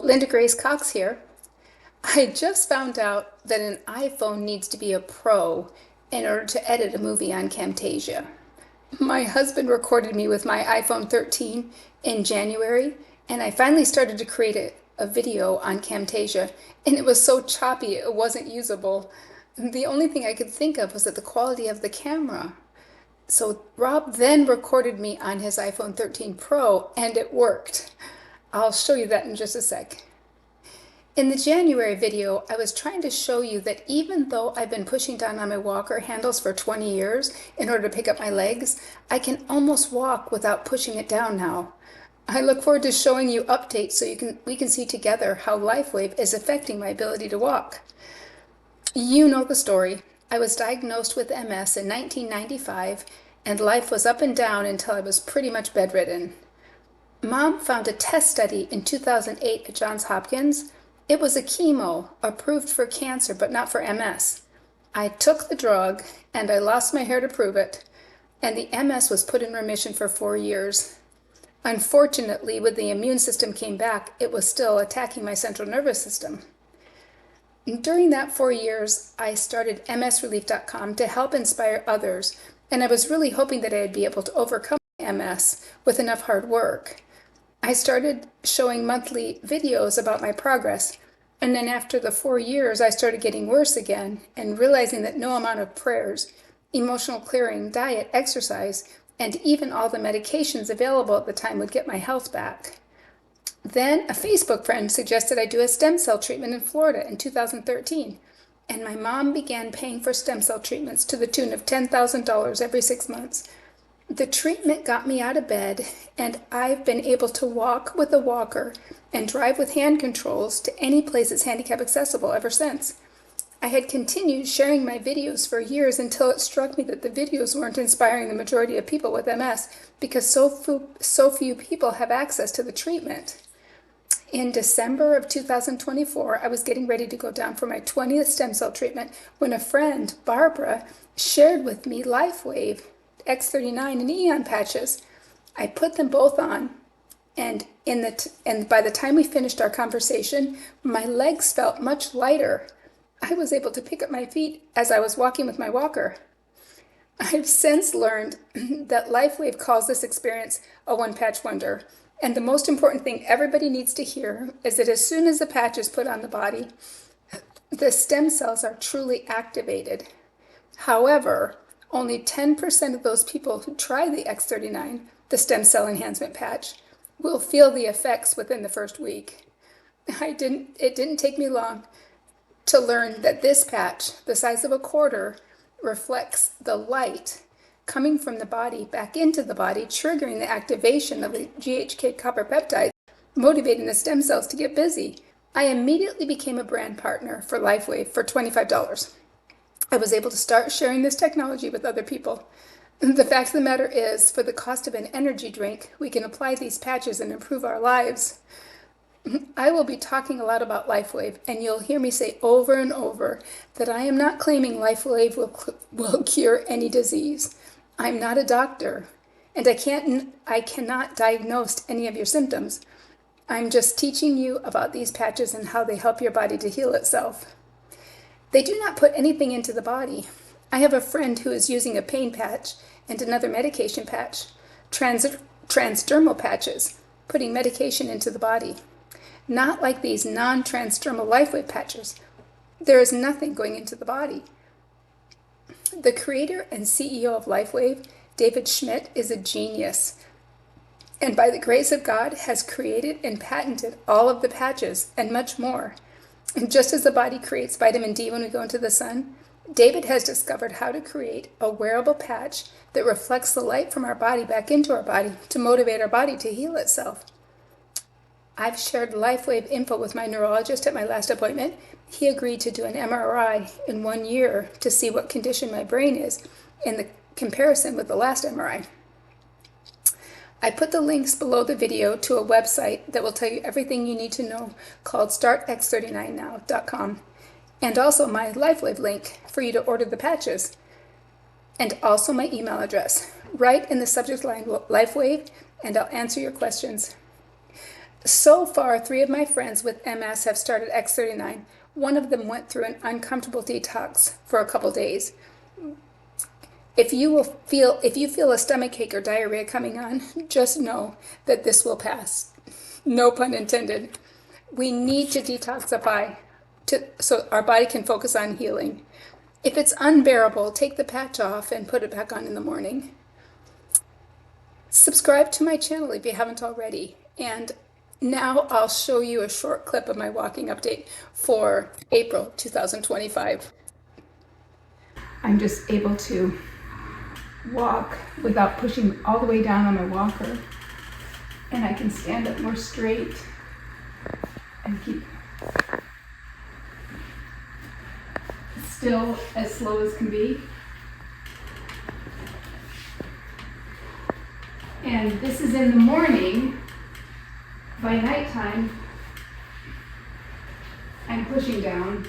Linda Grace Cox here. I just found out that an iPhone needs to be a Pro in order to edit a movie on Camtasia. My husband recorded me with my iPhone 13 in January, and I finally started to create a video on Camtasia, and it was so choppy it wasn't usable. The only thing I could think of was that the quality of the camera. So Rob then recorded me on his iPhone 13 Pro, and it worked. I'll show you that in just a sec. In the January video, I was trying to show you that even though I've been pushing down on my walker handles for 20 years in order to pick up my legs, I can almost walk without pushing it down now. I look forward to showing you updates so we can see together how LifeWave is affecting my ability to walk. You know the story. I was diagnosed with MS in 1995, and life was up and down until I was pretty much bedridden. Mom found a test study in 2008 at Johns Hopkins. It was a chemo approved for cancer, but not for MS. I took the drug, and I lost my hair to prove it, and the MS was put in remission for 4 years. Unfortunately, when the immune system came back, it was still attacking my central nervous system. During that 4 years, I started MSrelief.com to help inspire others, and I was really hoping that I'd be able to overcome MS with enough hard work. I started showing monthly videos about my progress, and then after the 4 years, I started getting worse again and realizing that no amount of prayers, emotional clearing, diet, exercise, and even all the medications available at the time would get my health back. Then a Facebook friend suggested I do a stem cell treatment in Florida in 2013, and my mom began paying for stem cell treatments to the tune of $10,000 every 6 months. The treatment got me out of bed, and I've been able to walk with a walker and drive with hand controls to any place that's handicap accessible ever since. I had continued sharing my videos for years until it struck me that the videos weren't inspiring the majority of people with MS because so few people have access to the treatment. In December of 2024, I was getting ready to go down for my 20th stem cell treatment when a friend, Barbara, shared with me LifeWave, X39 and Eon patches. I put them both on, and by the time we finished our conversation, my legs felt much lighter. I was able to pick up my feet as I was walking with my walker. I've since learned that LifeWave calls this experience a one-patch wonder, and the most important thing everybody needs to hear is that as soon as the patch is put on the body, the stem cells are truly activated. However, only 10% of those people who try the X39, the stem cell enhancement patch, will feel the effects within the first week. It didn't take me long to learn that this patch, the size of a quarter, reflects the light coming from the body back into the body, triggering the activation of the GHK copper peptide, motivating the stem cells to get busy. I immediately became a brand partner for LifeWave for $25. I was able to start sharing this technology with other people. The fact of the matter is, for the cost of an energy drink, we can apply these patches and improve our lives. I will be talking a lot about LifeWave, and you'll hear me say over and over that I am not claiming LifeWave will cure any disease. I'm not a doctor, and I cannot diagnose any of your symptoms. I'm just teaching you about these patches and how they help your body to heal itself. They do not put anything into the body. I have a friend who is using a pain patch and another medication patch, transdermal patches, putting medication into the body. Not like these non-transdermal LifeWave patches. There is nothing going into the body. The creator and CEO of LifeWave, David Schmidt, is a genius, and by the grace of God has created and patented all of the patches and much more. And just as the body creates vitamin D when we go into the sun, David has discovered how to create a wearable patch that reflects the light from our body back into our body to motivate our body to heal itself. I've shared LifeWave info with my neurologist at my last appointment. He agreed to do an MRI in 1 year to see what condition my brain is in the comparison with the last MRI. I put the links below the video to a website that will tell you everything you need to know called startx39now.com, and also my LifeWave link for you to order the patches, and also my email address. Write in the subject line LifeWave, and I'll answer your questions. So far, 3 of my friends with MS have started X39. One of them went through an uncomfortable detox for a couple days. If you feel a stomachache or diarrhea coming on, just know that this will pass. No pun intended. We need to detoxify so our body can focus on healing. If it's unbearable, take the patch off and put it back on in the morning. Subscribe to my channel if you haven't already. And now I'll show you a short clip of my walking update for April 2025. I'm just able to walk without pushing all the way down on my walker, and I can stand up more straight and keep still as slow as can be. And this is in the morning. By nighttime, I'm pushing down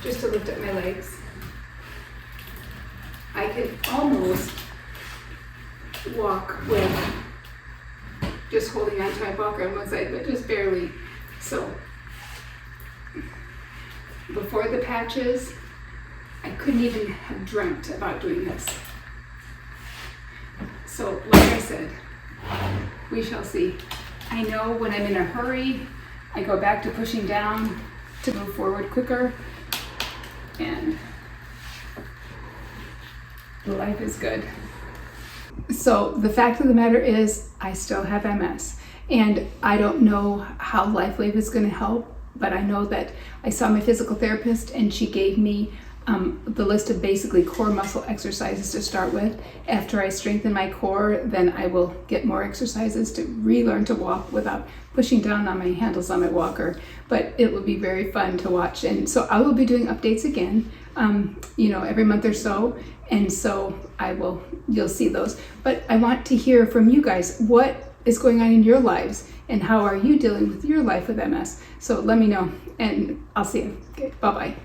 just to lift up my legs. I can almost walk with just holding onto my walker on one side, but just barely. So before the patches, I couldn't even have dreamt about doing this. So like I said, we shall see. I know when I'm in a hurry, I go back to pushing down to move forward quicker, and life is good. So the fact of the matter is, I still have MS, and I don't know how LifeWave is going to help, but I know that I saw my physical therapist and she gave me the list of basically core muscle exercises to start with. After I strengthen my core, then I will get more exercises to relearn to walk without pushing down on my handles on my walker. But it will be very fun to watch, and so I will be doing updates again, every month or so, and so you'll see those. But I want to hear from you guys, what is going on in your lives and how are you dealing with your life with MS? So let me know, and I'll see you. Okay, bye-bye.